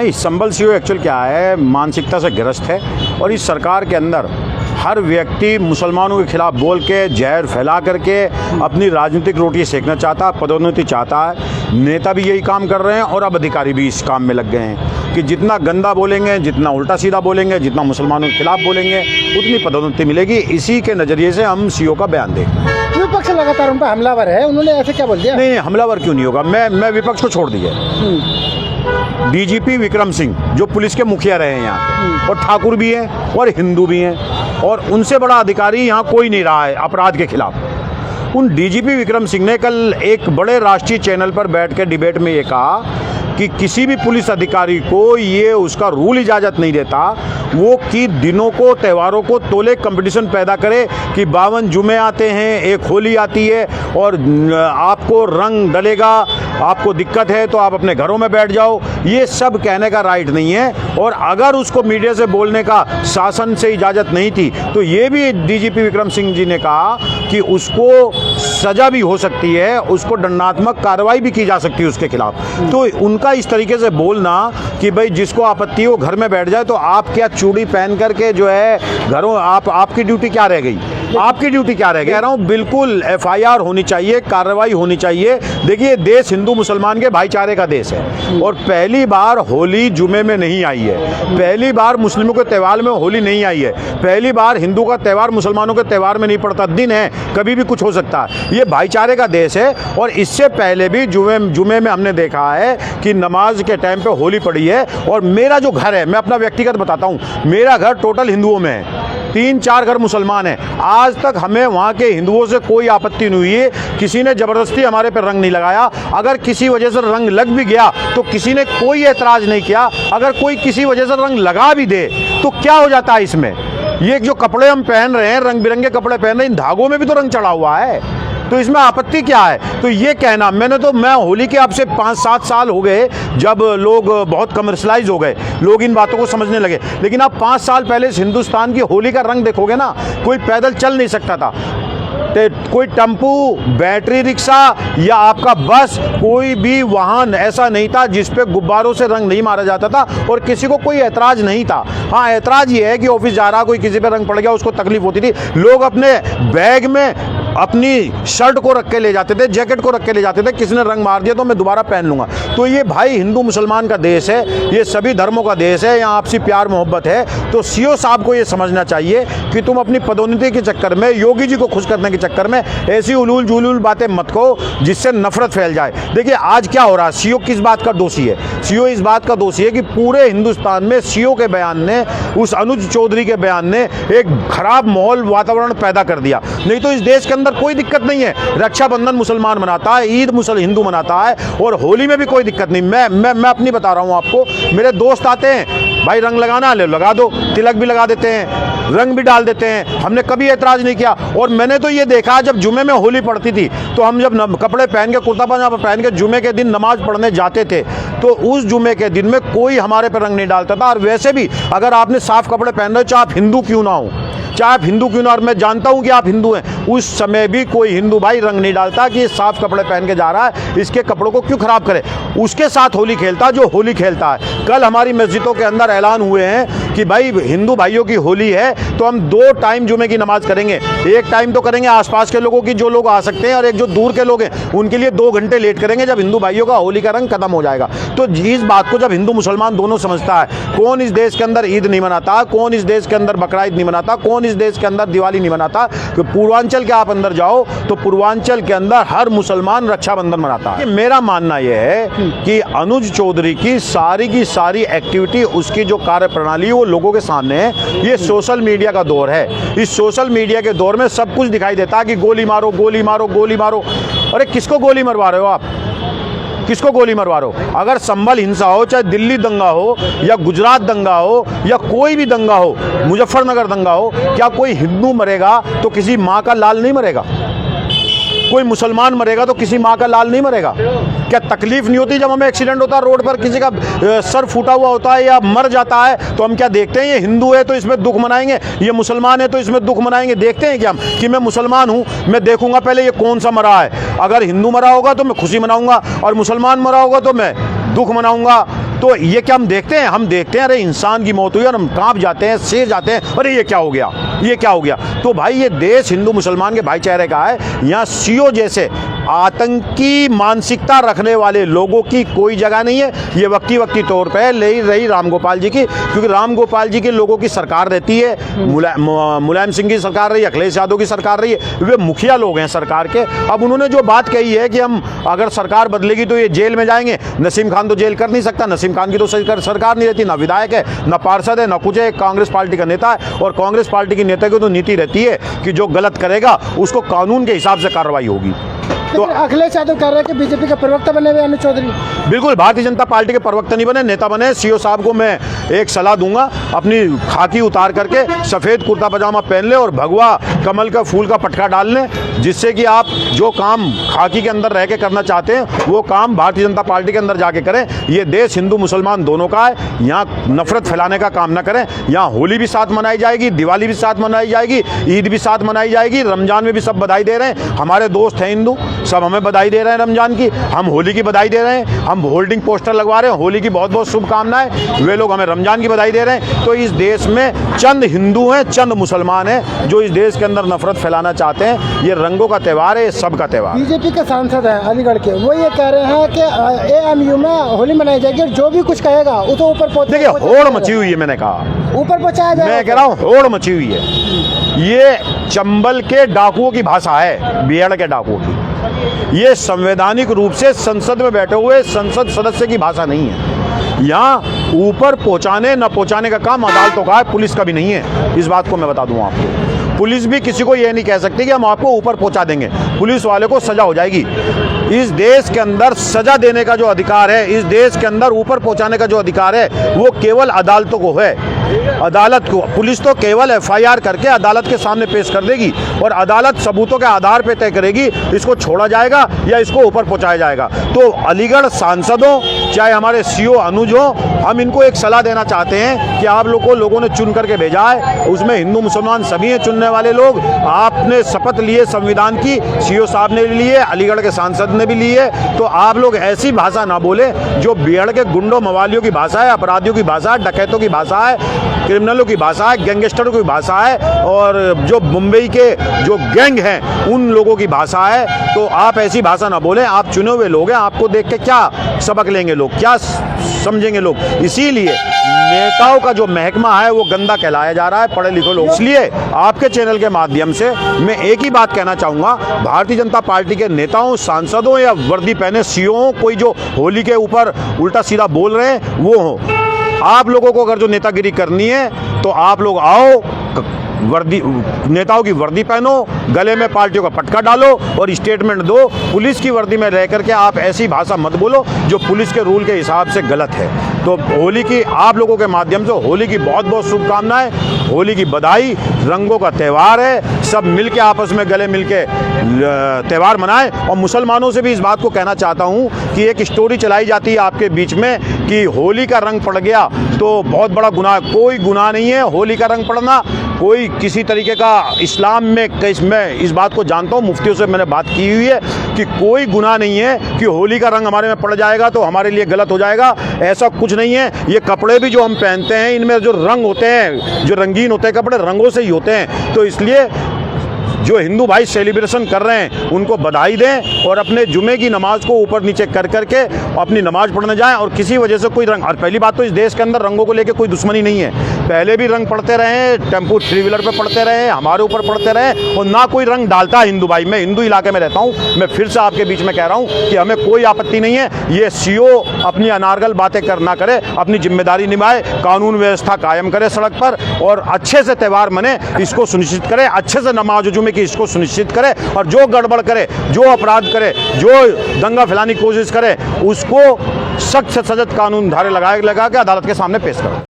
नहीं, संबल CO actual क्या है, मानसिकता से ग्रस्त है और इस सरकार के अंदर हर व्यक्ति मुसलमानों के खिलाफ बोल के जहर फैला करके अपनी राजनीतिक रोटी सेकना चाहता है, पदोन्नति चाहता है। नेता भी यही काम कर रहे हैं और अब अधिकारी भी इस काम में लग गए हैं कि जितना गंदा बोलेंगे, जितना उल्टा सीधा बोलेंगे, जितना मुसलमानों के खिलाफ बोलेंगे, उतनी पदोन्नति मिलेगी। इसी के नज़रिए से हम सीओ का बयान देख रहे हैं। विपक्ष लगातार उन पर हमलावर है, उन्होंने ऐसे क्या बोल दिया? नहीं, हमलावर क्यों नहीं होगा? मैं विपक्ष को छोड़ दिया। डीजीपी विक्रम सिंह जो पुलिस के मुखिया रहे हैं यहाँ, और ठाकुर भी हैं और हिंदू भी हैं, और उनसे बड़ा अधिकारी यहाँ कोई नहीं रहा है अपराध के खिलाफ। उन डीजीपी विक्रम सिंह ने कल एक बड़े राष्ट्रीय चैनल पर बैठ के डिबेट में ये कहा कि किसी भी पुलिस अधिकारी को ये उसका रूल इजाज़त नहीं देता वो कि दिनों को, त्योहारों को तोले कंपटीशन पैदा करे कि 52 जुमे आते हैं, एक होली आती है और आपको रंग डलेगा, आपको दिक्कत है तो आप अपने घरों में बैठ जाओ। ये सब कहने का राइट नहीं है, और अगर उसको मीडिया से बोलने का शासन से इजाज़त नहीं थी तो ये भी डीजीपी विक्रम सिंह जी ने कहा कि उसको सज़ा भी हो सकती है, उसको दंडात्मक कार्रवाई भी की जा सकती है उसके खिलाफ। तो उनका इस तरीके से बोलना कि भाई जिसको आपत्ति हो घर में बैठ जाए, तो आप क्या चूड़ी पहन करके जो है घरों, आपकी ड्यूटी क्या रह गई? आपकी ड्यूटी क्या रह गई? कह रहा हूँ बिल्कुल एफआईआर होनी चाहिए, कार्रवाई होनी चाहिए। देखिए, देश हिंदू मुसलमान के भाईचारे का देश है और पहली बार होली जुमे में नहीं आई है, पहली बार मुस्लिमों के त्यौहार में होली नहीं आई है, पहली बार हिंदू का त्यौहार मुसलमानों के त्यौहार में नहीं पड़ता। दिन है, कभी भी कुछ हो सकता है। ये भाईचारे का देश है। और इससे पहले भी जुमे में हमने देखा है कि नमाज के टाइम पे होली पड़ी है। और मेरा जो घर है, मैं अपना व्यक्तिगत बताता हूँ, मेरा घर टोटल हिंदुओं में है, 3-4 घर मुसलमान हैं। आज तक हमें वहाँ के हिंदुओं से कोई आपत्ति नहीं हुई है, किसी ने ज़बरदस्ती हमारे पर रंग नहीं लगाया। अगर किसी वजह से रंग लग भी गया तो किसी ने कोई एतराज़ नहीं किया। अगर कोई किसी वजह से रंग लगा भी दे तो क्या हो जाता है इसमें? ये जो कपड़े हम पहन रहे हैं, रंग बिरंगे कपड़े पहन रहे हैं, इन धागों में भी तो रंग चढ़ा हुआ है, तो इसमें आपत्ति क्या है? तो ये कहना, मैं होली के अब से 5-7 साल हो गए जब लोग बहुत कमर्शलाइज हो गए, लोग इन बातों को समझने लगे। लेकिन आप 5 साल पहले इस हिंदुस्तान की होली का रंग देखोगे ना, कोई पैदल चल नहीं सकता था, कोई टेम्पू, बैटरी रिक्शा या आपका बस, कोई भी वाहन ऐसा नहीं था जिस पे गुब्बारों से रंग नहीं मारा जाता था और किसी को कोई ऐतराज नहीं था। हाँ, ऐतराज ये है कि ऑफिस जा रहा कोई किसी पे रंग पड़ गया, उसको तकलीफ होती थी। लोग अपने बैग में अपनी शर्ट को रख के ले जाते थे, जैकेट को रख के ले जाते थे, किसी ने रंग मार दिया तो मैं दोबारा पहन लूँगा। तो ये भाई हिंदू मुसलमान का देश है, ये सभी धर्मों का देश है, यहाँ आपसी प्यार मोहब्बत है। तो सीओ साहब को ये समझना चाहिए कि तुम अपनी पदोन्नति के चक्कर में, योगी जी को खुश करने के चक्कर में ऐसी उलूल जुलूल बातें मत कहो जिससे नफरत फैल जाए। देखिए आज क्या हो रहा है, सीओ किस बात का दोषी है? सीओ इस बात का दोषी है कि पूरे हिंदुस्तान में सीओ के बयान ने, उस अनुज चौधरी के बयान ने एक खराब माहौल, वातावरण पैदा कर दिया। नहीं तो इस देश के अंदर कोई दिक्कत नहीं है। रक्षाबंधन मुसलमान मनाता है, ईद हिंदू मनाता है, और होली में भी कोई दिक्कत नहीं। मैं अपनी बता रहा हूँ आपको, मेरे दोस्त आते हैं, भाई रंग लगाना ले लगा दो, तिलक भी लगा देते हैं, रंग भी डाल देते हैं, हमने कभी एतराज़ नहीं किया। और मैंने तो ये देखा, जब जुमे में होली पड़ती थी तो हम जब कपड़े पहन के, कुर्ता पजामा पहन के जुमे के दिन नमाज पढ़ने जाते थे तो उस जुमे के दिन में कोई हमारे पर रंग नहीं डालता था। और वैसे भी अगर आपने साफ कपड़े पहन रहे हो, चाहे आप हिंदू क्यों ना हो, चाहे आप हिंदू क्यों ना, और मैं जानता हूं कि आप हिंदू हैं, उस समय भी कोई हिंदू भाई रंग नहीं डालता कि ये साफ कपड़े पहन के जा रहा है, इसके कपड़ों को क्यों खराब करे। उसके साथ होली खेलता जो होली खेलता है। कल हमारी मस्जिदों के अंदर ऐलान हुए हैं कि भाई हिंदू भाइयों की होली है तो हम 2 टाइम जुमे की नमाज करेंगे। एक टाइम तो करेंगे आसपास के लोगों की, जो लोग आ सकते हैं, और एक जो दूर के लोग हैं उनके लिए 2 घंटे लेट करेंगे, जब हिंदू भाइयों का होली का रंग खत्म हो जाएगा। तो इस बात को जब हिंदू मुसलमान दोनों समझता है, कौन इस देश के अंदर ईद नहीं मनाता, कौन इस देश के अंदर बकरा ईद नहीं मनाता, कौन इस देश के अंदर दिवाली नहीं मनाता, तो पूर्वांचल के आप अंदर जाओ तो पूर्वांचल के अंदर हर मुसलमान रक्षाबंधन मनाता है। मेरा मानना यह है कि अनुज चौधरी की सारी एक्टिविटी, उसकी जो कार्य प्रणाली वो लोगों के सामने है। ये सोशल मीडिया का दौर है, इस सोशल मीडिया के दौर में सब कुछ दिखाई देता है कि गोली मारो, गोली मारो, गोली मारो। अरे किसको गोली मरवा रहे हो आप? किसको गोली मरवा रहे हो? अगर संभल हिंसा हो, चाहे दिल्ली दंगा हो या गुजरात दंगा हो या कोई भी दंगा हो, मुजफ्फरनगर दंगा हो, क्या कोई हिंदू मरेगा तो किसी माँ का लाल नहीं मरेगा? कोई मुसलमान मरेगा तो किसी माँ का लाल नहीं मरेगा? क्या तकलीफ नहीं होती जब हमें एक्सीडेंट होता है, रोड पर किसी का सर फूटा हुआ होता है या मर जाता है, तो हम क्या देखते हैं ये हिंदू है तो इसमें दुख मनाएंगे, ये मुसलमान है तो इसमें दुख मनाएंगे? देखते हैं क्या हम कि मैं मुसलमान हूँ, मैं देखूंगा पहले ये कौन सा मरा है, अगर हिंदू मरा होगा तो मैं खुशी मनाऊंगा और मुसलमान मरा होगा तो मैं दुख मनाऊंगा। तो ये क्या हम देखते हैं अरे इंसान की मौत हुई और हम कांप जाते हैं, सिर जाते हैं, अरे ये क्या हो गया, ये क्या हो गया। तो भाई ये देश हिंदू मुसलमान के भाईचारे का है। यहाँ सीओ जैसे आतंकी मानसिकता रखने वाले लोगों की कोई जगह नहीं है। ये वक्ती तौर पे ले रही राम गोपाल जी की, क्योंकि राम गोपाल जी के लोगों की सरकार रहती है, मुलायम सिंह की सरकार रही, अखिलेश यादव की सरकार रही है, वे मुखिया लोग हैं सरकार के। अब उन्होंने जो बात कही है कि हम अगर सरकार बदलेगी तो ये जेल में जाएंगे, नसीम खान तो जेल कर नहीं सकता, नसीम खान की तो सरकार नहीं रहती, ना विधायक है, ना पार्षद है, ना कुछ है, कांग्रेस पार्टी का नेता है। और कांग्रेस पार्टी की नेता की तो नीति रहती है कि जो गलत करेगा उसको कानून के हिसाब से कार्रवाई होगी। तो अखिलेश यादव कह रहे हैं कि बीजेपी के प्रवक्ता बने हुए अनुज चौधरी। बिल्कुल, भारतीय जनता पार्टी के प्रवक्ता नहीं बने, नेता बने। सीओ साहब को मैं एक सलाह दूंगा, अपनी खाकी उतार करके सफ़ेद कुर्ता पजामा पहन ले और भगवा कमल का फूल का पटका डाल लें, जिससे कि आप जो काम खाकी के अंदर रह के करना चाहते हैं वो काम भारतीय जनता पार्टी के अंदर जाके करें। ये देश हिंदू मुसलमान दोनों का है, यहाँ नफरत फैलाने का काम ना करें। यहाँ होली भी साथ मनाई जाएगी, दिवाली भी साथ मनाई जाएगी, ईद भी साथ मनाई जाएगी, रमजान में भी सब बधाई दे रहे हैं। हमारे दोस्त हैं हिंदू, सब हमें बधाई दे रहे हैं रमजान की, हम होली की बधाई दे रहे हैं, हम होल्डिंग पोस्टर लगवा रहे हैं, होली की बहुत बहुत शुभकामनाएं। वे लोग हमें रमजान की बधाई दे रहे हैं। तो इस देश में चंद हिंदू हैं, चंद मुसलमान हैं जो इस देश के अंदर नफरत फैलाना चाहते हैं। ये रंगों का त्यौहार है, सबका त्यौहार। बीजेपी के सांसद हैं अलीगढ़ के, वो ये कह रहे हैं कि एएमयू में होली मनाई जाएगी और जो भी कुछ कहेगा वो तो ऊपर देखिए, होड़ मची हुई है, मैंने कहा ऊपर पहुंचाया जाएगा। मैं कह रहा हूँ होड़ मची हुई है। ये चंबल के डाकुओं की भाषा है, बिहार के डाकुओं की। ये संवैधानिक रूप से संसद में बैठे हुए संसद सदस्य की भाषा नहीं है। यहाँ ऊपर पहुंचाने न पहुंचाने का काम अदालतों का है, पुलिस का भी नहीं है। इस बात को मैं बता दूं आपको। पुलिस भी किसी को यह नहीं कह सकती कि हम आपको ऊपर पहुंचा देंगे, पुलिस वाले को सजा हो जाएगी। इस देश के अंदर सजा देने का जो अधिकार है, इस देश के अंदर ऊपर पहुंचाने का जो अधिकार है, वो केवल अदालतों को है, अदालत को। पुलिस तो केवल एफआईआर करके अदालत के सामने पेश कर देगी और अदालत सबूतों के आधार पर तय करेगी इसको छोड़ा जाएगा या इसको ऊपर पहुंचाया जाएगा। तो अलीगढ़ सांसदों, चाहे हमारे सीओ अनुज हो, हम इनको एक सलाह देना चाहते हैं कि आप लोगों ने चुन करके भेजा है, उसमें हिंदू मुसलमान सभी हैं चुनने वाले लोग। आपने शपथ लिए संविधान की, सीओ साहब ने ली है, अलीगढ़ के सांसद ने भी ली है। तो आप लोग ऐसी भाषा ना बोले जो बिहार के गुंडों मवालियों की भाषा है, अपराधियों की भाषा है, डकैतों की भाषा है, क्रिमिनलों की भाषा है, गैंगस्टरों की भाषा है, और जो मुंबई के जो गैंग हैं उन लोगों की भाषा है। तो आप ऐसी भाषा ना बोलें। आप चुने हुए लोग हैं, आपको देख के क्या सबक लेंगे लोग, क्या समझेंगे लोग। इसीलिए नेताओं का जो महकमा है वो गंदा कहलाया जा रहा है, पढ़े लिखे लोग। इसलिए आपके चैनल के माध्यम से मैं एक ही बात कहना चाहूँगा, भारतीय जनता पार्टी के नेताओं, सांसदों या वर्दी पहने सीओ, कोई जो होली के ऊपर उल्टा सीधा बोल रहे हैं वो हो। आप लोगों को अगर जो नेतागिरी करनी है तो आप लोग आओ, वर्दी, नेताओं की वर्दी पहनो, गले में पार्टियों का पटका डालो और स्टेटमेंट दो। पुलिस की वर्दी में रह करके आप ऐसी भाषा मत बोलो जो पुलिस के रूल के हिसाब से गलत है। तो होली की आप लोगों के माध्यम से होली की बहुत बहुत शुभकामनाएं, होली की बधाई। रंगों का त्यौहार है, सब मिलके आपस में गले मिलके त्यौहार मनाएं। और मुसलमानों से भी इस बात को कहना चाहता हूं कि एक स्टोरी चलाई जाती है आपके बीच में कि होली का रंग पड़ गया तो बहुत बड़ा गुनाह। कोई गुनाह नहीं है होली का रंग पड़ना, कोई किसी तरीके का इस्लाम में मैं इस बात को जानता हूँ, मुफ्तियों से मैंने बात की हुई है कि कोई गुनाह नहीं है कि होली का रंग हमारे में पड़ जाएगा तो हमारे लिए गलत हो जाएगा। ऐसा कुछ नहीं है। ये कपड़े भी जो हम पहनते हैं इनमें जो रंग होते हैं, जो रंगीन होते हैं कपड़े, रंगों से ही होते हैं। तो इसलिए जो हिंदू भाई सेलिब्रेशन कर रहे हैं उनको बधाई दें और अपने जुमे की नमाज को ऊपर नीचे कर करके अपनी नमाज पढ़ने जाएं। और किसी वजह से कोई रंग, और पहली बात तो इस देश के अंदर रंगों को लेकर कोई दुश्मनी नहीं है। पहले भी रंग पड़ते रहे, टेम्पो थ्री व्हीलर पे पड़ते रहे, हमारे ऊपर पड़ते रहे, और ना कोई रंग डालता है हिंदू भाई। मैं हिंदू इलाके में रहता हूँ, मैं फिर से आपके बीच में कह रहा हूँ कि हमें कोई आपत्ति नहीं है। ये सीओ अपनी अनारगल बातें ना करे, अपनी जिम्मेदारी निभाए, कानून व्यवस्था कायम करे सड़क पर और अच्छे से त्यौहार मने, इसको सुनिश्चित करे, अच्छे से नमाज जुमे की इसको सुनिश्चित करे। और जो गड़बड़ करे, जो अपराध करे, जो दंगा फैलाने की कोशिश करे, उसको सख्त से सख्त कानून धारे लगा के अदालत के सामने पेश करो।